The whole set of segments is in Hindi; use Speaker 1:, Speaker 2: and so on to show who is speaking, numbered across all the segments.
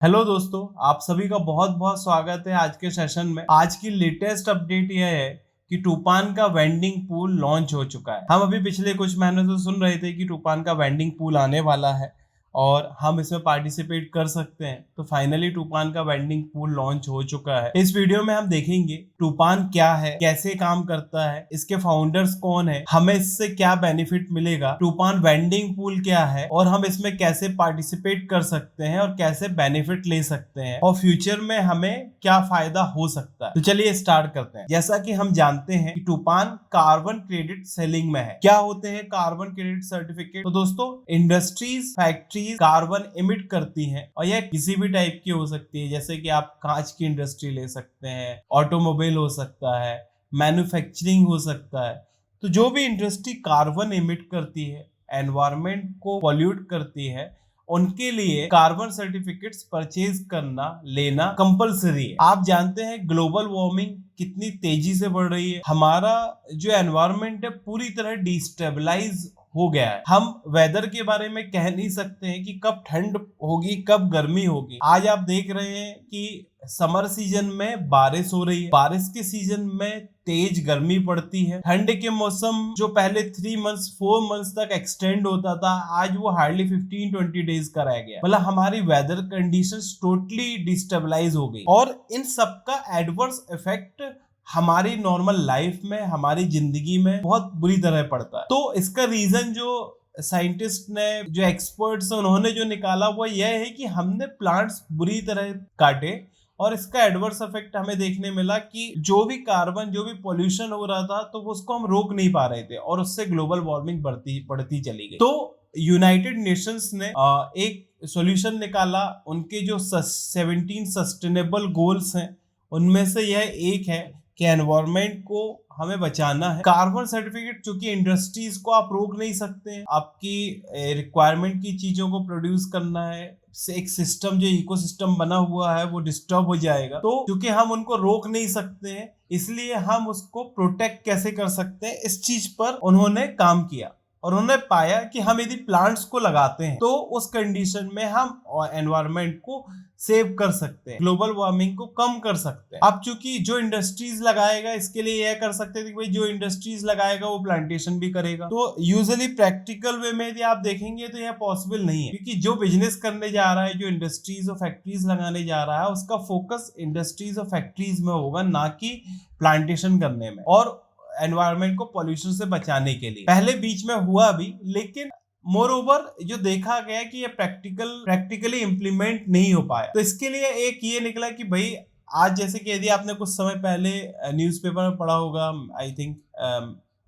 Speaker 1: हेलो दोस्तों, आप सभी का बहुत बहुत स्वागत है आज के सेशन में। आज की लेटेस्ट अपडेट यह है कि टूपान का वेंडिंग पूल लॉन्च हो चुका है। हम अभी पिछले कुछ महीनों से सुन रहे थे कि टूपान का वेंडिंग पूल आने वाला है और हम इसमें पार्टिसिपेट कर सकते हैं। तो फाइनली टूपान का वेंडिंग पूल लॉन्च हो चुका है। इस वीडियो में हम देखेंगे टूपान क्या है, कैसे काम करता है, इसके फाउंडर्स कौन है, हमें इससे क्या बेनिफिट मिलेगा, टूपान वेंडिंग पूल क्या है और हम इसमें कैसे पार्टिसिपेट कर सकते हैं और कैसे बेनिफिट ले सकते हैं और फ्यूचर में हमें क्या फायदा हो सकता है। तो चलिए स्टार्ट करते हैं। जैसा कि हम जानते हैं कि टूपान कार्बन क्रेडिट सेलिंग में है। क्या होते हैं कार्बन क्रेडिट सर्टिफिकेट? तो दोस्तों, इंडस्ट्रीज, फैक्ट्री कार्बन इमिट करती हैं और यह किसी भी टाइप की हो सकती है। जैसे कि आप कांच की इंडस्ट्री ले सकते हैं, ऑटोमोबाइल हो सकता है, मैन्युफैक्चरिंग हो सकता है। तो जो भी इंडस्ट्री कार्बन इमिट करती है, एनवायरमेंट को पॉल्यूट करती है, उनके लिए कार्बन सर्टिफिकेट्स परचेज करना, लेना कंपलसरी है। आप जानते हैं ग्लोबल वार्मिंग कितनी तेजी से बढ़ रही है। हमारा जो एनवायरमेंट है पूरी तरह डिस्टेबलाइज हो गया है। हम वेदर के बारे में कह नहीं सकते हैं कि कब ठंड होगी, कब गर्मी होगी। आज आप देख रहे हैं कि समर सीजन में बारिश हो रही है, बारिश के सीजन में तेज गर्मी पड़ती है। ठंड के मौसम जो पहले 3 मंथ्स 4 मंथ्स तक एक्सटेंड होता था, आज वो हार्डली 15-20 डेज का रह गया। मतलब हमारी वेदर कंडीशंस टोटली डिस्टेबलाइज हो गई और इन सबका एडवर्स इफेक्ट हमारी नॉर्मल लाइफ में, हमारी जिंदगी में बहुत बुरी तरह पड़ता है। तो इसका रीजन जो साइंटिस्ट ने, जो एक्सपर्ट्स, उन्होंने जो निकाला वो यह है कि हमने प्लांट्स बुरी तरह काटे और इसका एडवर्स इफेक्ट हमें देखने मिला कि जो भी कार्बन, जो भी पोल्यूशन हो रहा था, तो उसको हम रोक नहीं पा रहे थे और उससे ग्लोबल वार्मिंग बढ़ती चली गई। तो यूनाइटेड नेशंस ने एक सॉल्यूशन निकाला। उनके जो 17 सस्टेनेबल गोल्स हैं उनमें से यह एक है कि एनवायरनमेंट को हमें बचाना है। कार्बन सर्टिफिकेट, चूंकि इंडस्ट्रीज को आप रोक नहीं सकते हैं, आपकी रिक्वायरमेंट की चीजों को प्रोड्यूस करना है, एक सिस्टम जो इकोसिस्टम बना हुआ है वो डिस्टर्ब हो जाएगा। तो क्योंकि हम उनको रोक नहीं सकते हैं, इसलिए हम उसको प्रोटेक्ट कैसे कर सकते हैं, इस चीज पर उन्होंने काम किया और उन्होंने पाया कि हम यदि प्लांट्स को लगाते हैं तो उस कंडीशन में हम एनवायरनमेंट को सेव कर सकते हैं, ग्लोबल वार्मिंग को कम कर सकते हैं। अब चूंकि जो इंडस्ट्रीज लगाएगा, इसके लिए यह कर सकते थे कि भाई जो इंडस्ट्रीज लगाएगा वो प्लांटेशन भी करेगा। तो यूजुअली प्रैक्टिकल वे में यदि आप देखेंगे तो यह पॉसिबल नहीं है, क्योंकि जो बिजनेस करने जा रहा है, जो इंडस्ट्रीज और फैक्ट्रीज लगाने जा रहा है, उसका फोकस इंडस्ट्रीज और फैक्ट्रीज में होगा, ना कि प्लांटेशन करने में और एनवायरनमेंट को पॉल्यूशन से बचाने के लिए। पहले बीच में हुआ भी, लेकिन मोर ओवर जो देखा गया कि ये प्रैक्टिकली इंप्लीमेंट नहीं हो पाया। तो इसके लिए एक ये निकला कि भाई आज, जैसे कि यदि आपने कुछ समय पहले न्यूज़पेपर में पढ़ा होगा, आई थिंक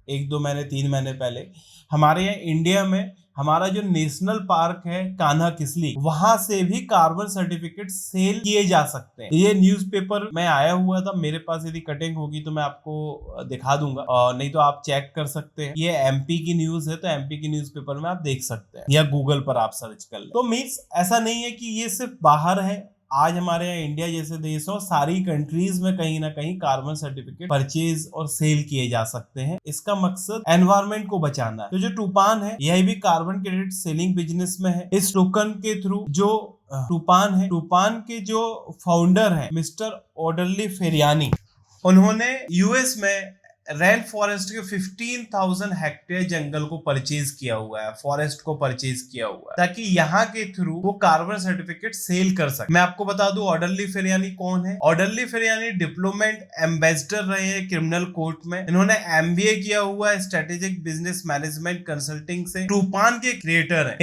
Speaker 1: 1-2 महीने 3 महीने पहले, हमारे यहाँ इंडिया में हमारा जो नेशनल पार्क है कान्हा किसली, वहां से भी कार्बन सर्टिफिकेट सेल किए जा सकते हैं। ये न्यूज़पेपर में आया हुआ था मेरे पास। यदि कटिंग होगी तो मैं आपको दिखा दूंगा, और नहीं तो आप चेक कर सकते हैं। ये एमपी की न्यूज है, तो एमपी की न्यूज़पेपर में आप देख सकते हैं, या गूगल पर आप सर्च कर ले। तो मीन्स ऐसा नहीं है कि ये सिर्फ बाहर है। आज हमारे यहाँ इंडिया जैसे देशों, सारी कंट्रीज में कहीं ना कहीं कार्बन सर्टिफिकेट परचेज और सेल किए जा सकते हैं। इसका मकसद एनवायरनमेंट को बचाना है। तो जो टूपान है, यह भी कार्बन क्रेडिट सेलिंग बिजनेस में है। इस टोकन के थ्रू जो टूपान है, टूपान के जो फाउंडर है मिस्टर ऑर्डरली फेरियानी, उन्होंने यूएस में रेन फॉरेस्ट के 15,000 हेक्टेयर जंगल को परचेज किया हुआ है, फॉरेस्ट को परचेज किया हुआ है, ताकि यहाँ के थ्रू वो कार्बन सर्टिफिकेट सेल कर सके। मैं आपको बता दूं ऑर्डरली फेरियानी कौन है। ऑर्डरली फेरियानी डिप्लोमेट एम्बेसडर रहे हैं क्रिमिनल कोर्ट में। इन्होंने एमबीए किया हुआ है स्ट्रेटेजिक बिजनेस मैनेजमेंट कंसल्टिंग से। टूपान के क्रिएटर है।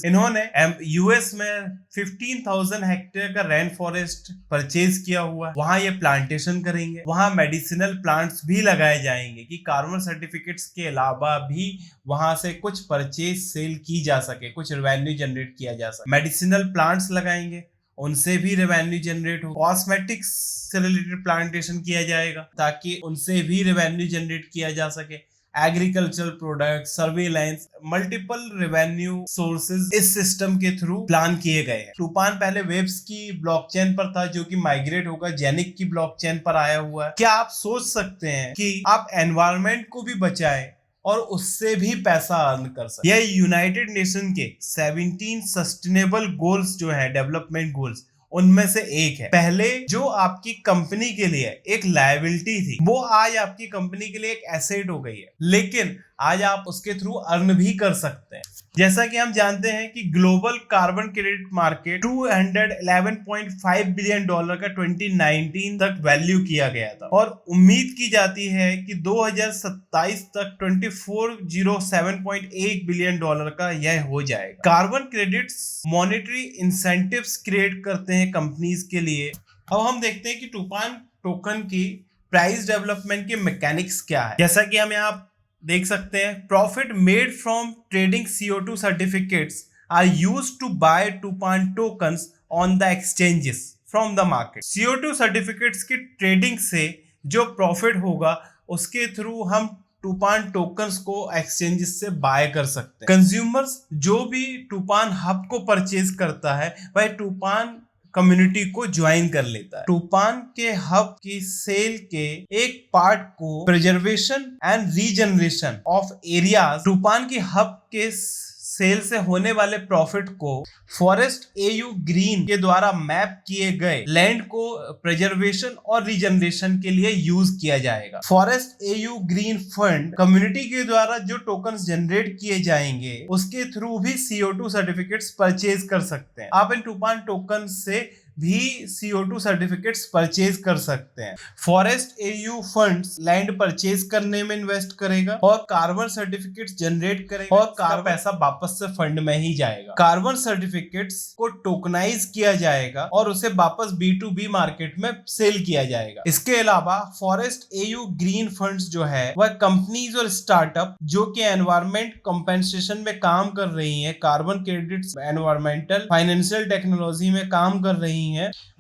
Speaker 1: इन्होंने यूएस में 15,000 हेक्टेयर का रेन फॉरेस्ट परचेज किया हुआ है। वहां ये प्लांटेशन करेंगे, वहां मेडिसिनल प्लांट्स भी लगाए जाएंगे कि कार्बन सर्टिफिकेट्स के अलावा भी वहां से कुछ परचेज सेल की जा सके, कुछ रेवेन्यू जनरेट किया जा सके। मेडिसिनल प्लांट्स लगाएंगे, उनसे भी रेवेन्यू जनरेट हो। कॉस्मेटिक्स से रिलेटेड प्लांटेशन किया जाएगा ताकि उनसे भी रेवेन्यू जनरेट किया जा सके। Agricultural product, surveillance, multiple revenue sources इस सिस्टम के थ्रू प्लान किए गए हैं। टूपान पहले वेब्स की ब्लॉकचेन पर था, जो कि माइग्रेट होकर जेनिक की ब्लॉकचेन पर आया हुआ है। क्या आप सोच सकते हैं कि आप एनवायरनमेंट को भी बचाएं और उससे भी पैसा अर्न कर सकते? यह यूनाइटेड नेशन के 17 सस्टेनेबल गोल्स जो है, डेवलपमेंट गोल्स, उनमें से एक है। पहले जो आपकी कंपनी के लिए एक लायबिलिटी थी, वो आज आपकी कंपनी के लिए एक एसेट हो गई है, लेकिन आज आप उसके थ्रू अर्न भी कर सकते हैं। जैसा कि हम जानते हैं कि global carbon credit market $211.5 billion का 2019 तक वैल्यू किया गया था और उम्मीद की जाती है कि 2027 तक 2407.8 बिलियन डॉलर का यह हो जाएगा। Carbon credits monetary incentives create करते हैं कंपनीज के लिए। अब हम देखते हैं कि टूपान टोकन की प्राइस डेवलपमेंट के मैकेनिक्स क्या है। जैसा कि हम यहाँ देख सकते हैं, profit made from trading CO2 certificates are used to buy Tupan tokens on the exchanges from the market. CO2 certificates की ट्रेडिंग से जो प्रॉफिट होगा उसके थ्रू हम टूपान टोकन्स को एक्सचेंजेस से बाय कर सकते हैं। कंज्यूमर्स जो भी टूपान हब को परचेज करता है वह टूपान कम्युनिटी को ज्वाइन कर लेता है। टूपान के हब की सेल के एक पार्ट को preservation and regeneration of areas, Tupan की हब के सेल से होने वाले प्रॉफिट को फॉरेस्ट AU ग्रीन के द्वारा मैप किए गए लैंड को प्रिजर्वेशन और रीजनरेशन के लिए यूज किया जाएगा। Forest AU green fund community के द्वारा जो टोकन्स जनरेट किए जाएंगे उसके थ्रू भी CO2 सर्टिफिकेट्स परचेज कर सकते हैं। आप इन टूपान टोकन से भी CO2 सर्टिफिकेट्स परचेज कर सकते हैं। Forest AU funds land purchase करने में इन्वेस्ट करेगा और कार्बन सर्टिफिकेट्स जनरेट करेगा और कार्बन पैसा वापस से फंड में ही जाएगा। कार्बन सर्टिफिकेट्स को टोकनाइज किया जाएगा और उसे वापस B2B मार्केट में सेल किया जाएगा। इसके अलावा फॉरेस्ट AU ग्रीन फंड्स जो है वह कंपनीज और स्टार्टअप जो कि एनवायरमेंट कंपेंसेशन में काम कर रही है, carbon credits, environmental financial technology में काम कर रही है,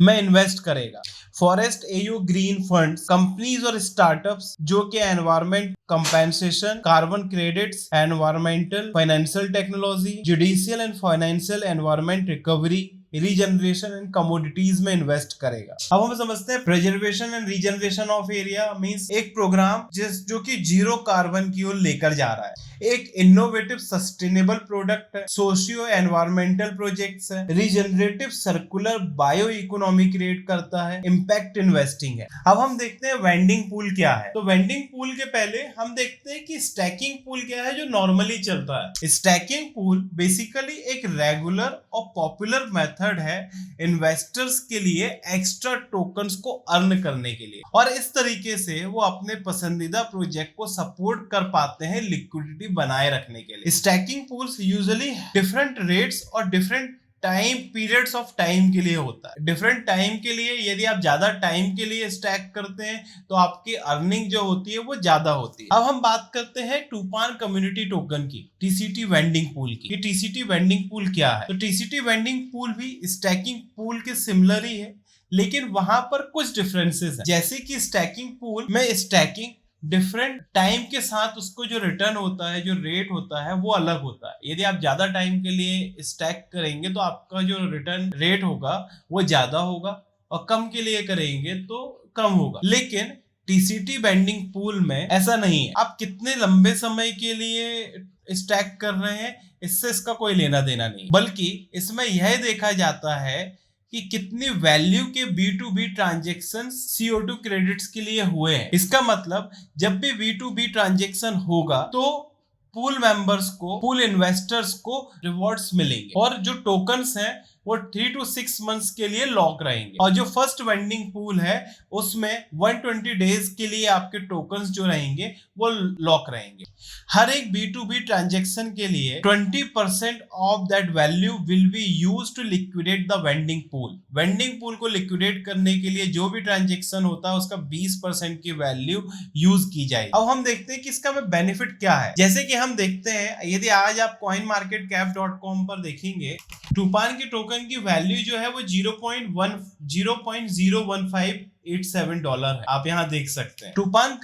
Speaker 1: में इन्वेस्ट करेगा। Forest AU green funds companies और स्टार्टअप्स जो कि environment compensation, carbon credits, environmental financial technology, judicial and financial environment recovery, regeneration and commodities में इन्वेस्ट करेगा। अब हम समझते हैं preservation and regeneration of area means एक प्रोग्राम जो कि जीरो कार्बन की ओर लेकर जा रहा है, एक इनोवेटिव सस्टेनेबल प्रोडक्ट है, सोशियो एनवायरमेंटल प्रोजेक्ट्स है, regenerative circular bio economy create करता है, इम्पैक्ट इन्वेस्टिंग है। अब हम देखते हैं वेंडिंग पूल क्या है। तो वेंडिंग पूल के पहले हम देखते हैं कि स्टैकिंग पूल क्या है जो नॉर्मली चलता है। स्टैकिंग पूल बेसिकली एक रेगुलर और पॉपुलर मेथड है इन्वेस्टर्स के लिए एक्स्ट्रा टोकन्स को अर्न करने के लिए, और इस तरीके से वो अपने पसंदीदा प्रोजेक्ट को सपोर्ट कर पाते हैं लिक्विडिटी बनाए रखने के लिए। Staking pools usually different rates और different time periods of time के लिए होता है। डिफरेंट टाइम के लिए यदि आप ज्यादा टाइम के लिए स्टैक करते हैं तो आपकी अर्निंग जो होती है वो ज्यादा होती है। अब हम बात करते हैं टूपान कम्युनिटी टोकन की, TCT वेंडिंग पूल की। ये TCT वेंडिंग पूल क्या है? तो TCT वेंडिंग पूल भी स्टैकिंग पूल के सिमिलर ही है, लेकिन वहां पर कुछ डिफरेंसेस हैं। जैसे कि स्टैकिंग पूल में स्टैकिंग डिफरेंट टाइम के साथ उसको जो रिटर्न होता है, जो रेट होता है वो अलग होता है। यदि आप ज्यादा टाइम के लिए स्टैक करेंगे तो आपका जो रिटर्न रेट होगा वो ज्यादा होगा, और कम के लिए करेंगे तो कम होगा। लेकिन TCT वेंडिंग पूल में ऐसा नहीं है। आप कितने लंबे समय के लिए स्टैक कर रहे हैं इससे इसका कोई लेना देना नहीं, बल्कि इसमें यह देखा जाता है कि कितनी वैल्यू के B2B ट्रांजैक्शन CO2 क्रेडिट्स के लिए हुए हैं। इसका मतलब जब भी B2B ट्रांजैक्शन होगा तो पूल मेंबर्स को, पूल इन्वेस्टर्स को रिवॉर्ड्स मिलेंगे, और जो टोकन्स हैं वो 3 to 6 मंथ्स के लिए लॉक रहेंगे। और जो फर्स्ट वेंडिंग पूल है उसमें 120 डेज के लिए आपके टोकन्स जो रहेंगे वो लॉक रहेंगे। हर एक B2B ट्रांजैक्शन के लिए 20% of that value will be used to liquidate the vending pool. Vending pool को लिक्विडेट करने के लिए जो भी ट्रांजैक्शन होता है उसका 20% की वैल्यू यूज की जाएगी। अब हम देखते हैं कि इसका बेनिफिट क्या है। जैसे कि हम देखते हैं, यदि आज आप coinmarketcap.com पर देखेंगे, टूपान की टोकन की वैल्यू जो है वो 0.01587 डॉलर है। आप यहां देख सकते हैं। टूपान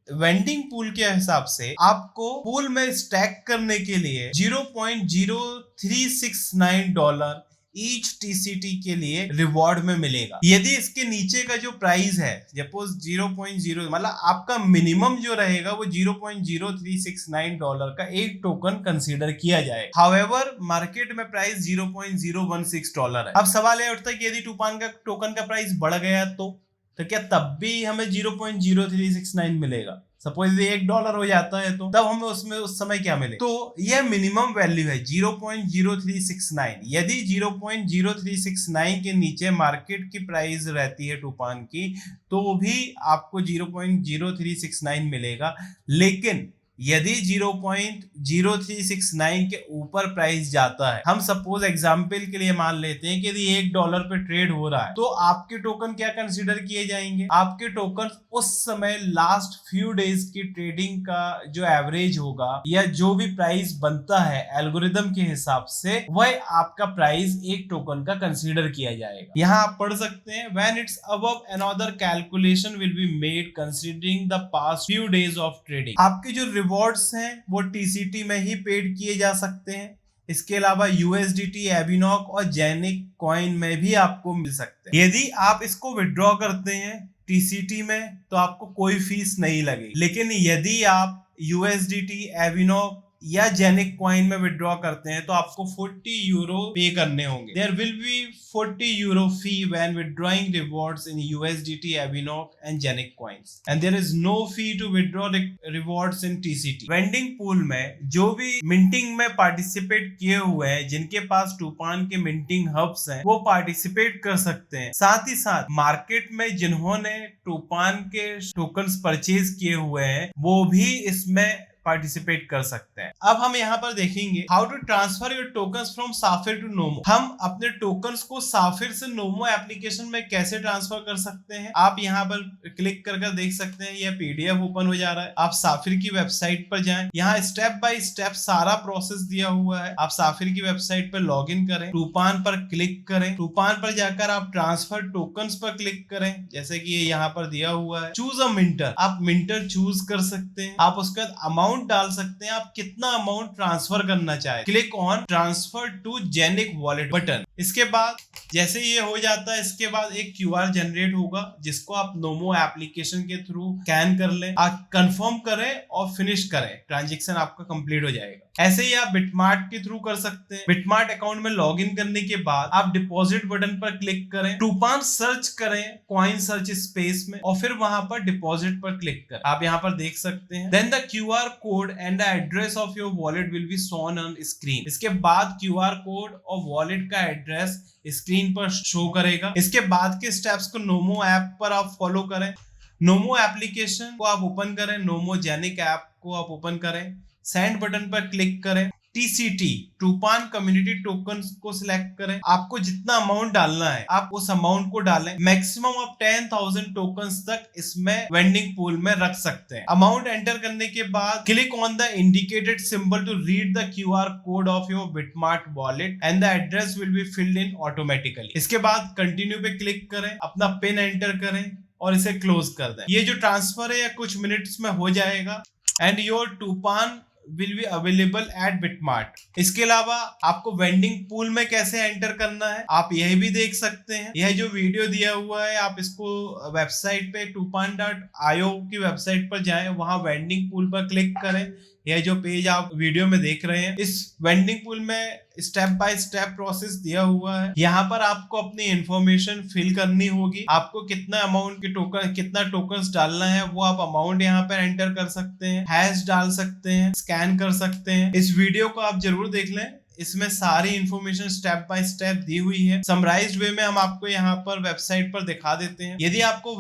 Speaker 1: वेंडिंग पूल के हिसाब से आपको पूल में स्टैक करने के लिए $0.0369 ईच टीसीटी के लिए रिवॉर्ड में मिलेगा। यदि इसके नीचे का जो प्राइस है सपोज 0.0 मतलब आपका मिनिमम जो रहेगा वो $0.0369 का एक टोकन कंसीडर किया जाए। हाउएवर मार्केट में प्राइस $0.016 है। अब सवाल यह उठता है कि यदि टूपान का टोकन का प्राइस बढ़ गया तो क्या तब भी हमें 0.0369 मिलेगा? सपोज $1 हो जाता है तो तब हमें उसमें उस समय क्या मिले? तो यह मिनिमम वैल्यू है 0.0369। यदि 0.0369 के नीचे मार्केट की प्राइस रहती है टूपान की तो भी आपको 0.0369 मिलेगा। लेकिन यदि 0.0369 के ऊपर प्राइस जाता है, हम सपोज एग्जांपल के लिए मान लेते हैं कि यदि $1 पे ट्रेड हो रहा है तो आपके टोकन क्या कंसीडर किए जाएंगे? आपके टोकन उस समय लास्ट फ्यू डेज की ट्रेडिंग का जो एवरेज होगा या जो भी प्राइस बनता है एल्गोरिदम के हिसाब से वह आपका प्राइस एक टोकन का कंसीडर किया जाएगा। यहाँ आप पढ़ सकते हैं when it's above another calculation will be made considering the past few days of trading. आपके जो रिवॉर्ड्स हैं वो टीसीटी में ही पेड किए जा सकते हैं। इसके अलावा यूएसडीटी, एबिनॉक और जेनिक कॉइन में भी आपको मिल सकते हैं। यदि आप इसको विड्रॉ करते हैं टीसीटी में तो आपको कोई फीस नहीं लगेगी। लेकिन यदि आप यूएसडीटी, एबिनॉक या जेनिक कॉइन में विड्रॉ करते हैं तो आपको €40 पे करने होंगे। There will be €40 fee when withdrawing rewards in USDT, एबिनॉक एंड जेनिक coins and there is no fee to withdraw rewards in TCT. Vending pool में जो भी मिंटिंग में पार्टिसिपेट किए हुए हैं, जिनके पास टूपान के मिंटिंग हब्स हैं, वो पार्टिसिपेट कर सकते हैं। साथ ही साथ मार्केट में जिन्होंने टूपान के टोकन्स परचेज किए हुए हैं वो भी इसमें पार्टिसिपेट कर सकते हैं। अब हम यहाँ पर देखेंगे how to transfer your tokens from Safir to Nomo. हम अपने टोकन्स को साफिर से नोमो एप्लीकेशन में कैसे ट्रांसफर कर सकते हैं। आप यहाँ पर क्लिक कर देख सकते हैं यह पीडीएफ ओपन हो जा रहा है। आप साफिर की वेबसाइट पर जाएं, यहाँ स्टेप बाय स्टेप सारा प्रोसेस दिया हुआ है। आप साफिर की वेबसाइट पर लॉग इन करें, टूपान पर क्लिक करें, टूपान पर जाकर आप ट्रांसफर टोकन्स पर क्लिक करें जैसे कि ये यहाँ पर दिया हुआ है। चूज अ मिंटर, आप मिंटर चूज कर सकते हैं। आप उसके बाद अमाउंट डाल सकते हैं, आप कितना अमाउंट ट्रांसफर करना चाहे। क्लिक ऑन ट्रांसफर टू जेनिक वॉलेट बटन। इसके बाद जैसे ये हो जाता है इसके बाद एक क्यूआर जनरेट होगा जिसको आप नोमो एप्लीकेशन के थ्रू स्कैन कर लें, आप कंफर्म करें और फिनिश करें, ट्रांजैक्शन आपका कंप्लीट हो जाएगा। ऐसे ही आप बिटमार्ट के थ्रू कर सकते हैं। बिटमार्ट अकाउंट में लॉग इन करने के बाद आप डिपॉजिट बटन पर क्लिक करें, टूपान सर्च करें कॉइन सर्च स्पेस में और फिर वहां पर डिपॉजिट पर क्लिक करें। आप यहाँ पर देख सकते हैं then the QR code and the address of your wallet will be shown on screen. इसके बाद क्यूआर कोड और वॉलेट का एड्रेस स्क्रीन पर शो करेगा। इसके बाद के स्टेप्स को नोमो ऐप पर आप फॉलो करें। नोमो एप्लीकेशन को आप ओपन करें, नोमो जेनिक ऐप को आप ओपन करें, सेंड बटन पर क्लिक करें, टीसीटी टूपान कम्युनिटी टोकन को सिलेक्ट करें। आपको जितना अमाउंट डालना है आप उस अमाउंट को डालें। मैक्सिमम आप 10,000 टोकन्स तक इसमें वेंडिंग पूल में रख सकते हैं। अमाउंट एंटर करने के बाद click on the indicated symbol to read the QR code of your BitMart wallet and the address will be filled in automatically. इसके बाद कंटिन्यू पे क्लिक करें, अपना पिन एंटर करें और इसे क्लोज कर दें। ये जो ट्रांसफर है कुछ मिनट्स में हो जाएगा and your Tupan will be available at Bitmart। इसके अलावा आपको वेंडिंग पूल में कैसे एंटर करना है आप यह भी देख सकते हैं। यह जो वीडियो दिया हुआ है आप इसको वेबसाइट पे tupan.io की वेबसाइट पर जाएं, वहां वेंडिंग पूल पर क्लिक करें। यह जो पेज आप वीडियो में देख रहे हैं इस वेंडिंग पूल में स्टेप बाय स्टेप प्रोसेस दिया हुआ है। यहाँ पर आपको अपनी इंफॉर्मेशन फिल करनी होगी। आपको कितना अमाउंट के टोकन कितना टोकन्स डालना है वो आप अमाउंट यहाँ पर एंटर कर सकते हैं, हैश डाल सकते हैं, स्कैन कर सकते हैं। इस वीडियो को आप जरूर देख लें, इसमें सारी इंफॉर्मेशन स्टेप बाय स्टेप दी हुई है। समराइज्ड वे में हम आपको यहाँ पर वेबसाइट पर दिखा देते हैं। यदि आपको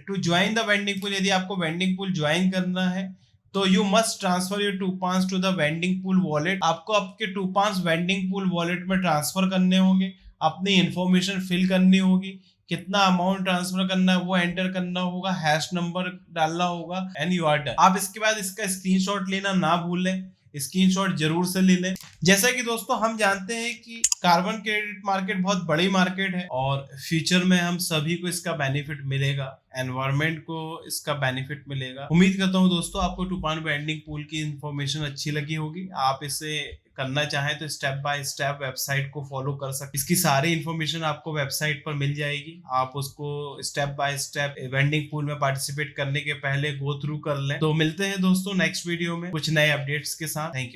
Speaker 1: to join the vending pool, यदि आपको वेंडिंग पूल ज्वाइन करना है तो you must transfer your Tupans to the vending pool wallet. आपको आपके टूपान्स वेंडिंग पूल वॉलेट में ट्रांसफर करने होंगे, अपनी इंफॉर्मेशन फिल करनी होगी, कितना अमाउंट ट्रांसफर करना है वो एंटर करना होगा, हैश नंबर डालना होगा एंड यू आर डन। आप इसके बाद इसका स्क्रीनशॉट लेना ना भूलें, स्क्रीनशॉट जरूर से ले लें। जैसा कि दोस्तों हम जानते हैं कि कार्बन क्रेडिट मार्केट बहुत बड़ी मार्केट है और फ्यूचर में हम सभी को इसका बेनिफिट मिलेगा, एनवायरनमेंट को इसका बेनिफिट मिलेगा। उम्मीद करता हूं दोस्तों आपको टूपान वेंडिंग पूल की इंफॉर्मेशन अच्छी लगी होगी। आप इसे करना चाहें तो स्टेप बाय स्टेप वेबसाइट को फॉलो कर सकते। इसकी सारी इन्फॉर्मेशन आपको वेबसाइट पर मिल जाएगी, आप उसको step by step vending pool में पार्टिसिपेट करने के पहले गो थ्रू कर लें। तो मिलते हैं दोस्तों नेक्स्ट वीडियो में कुछ नए अपडेट्स के साथ। Thank you.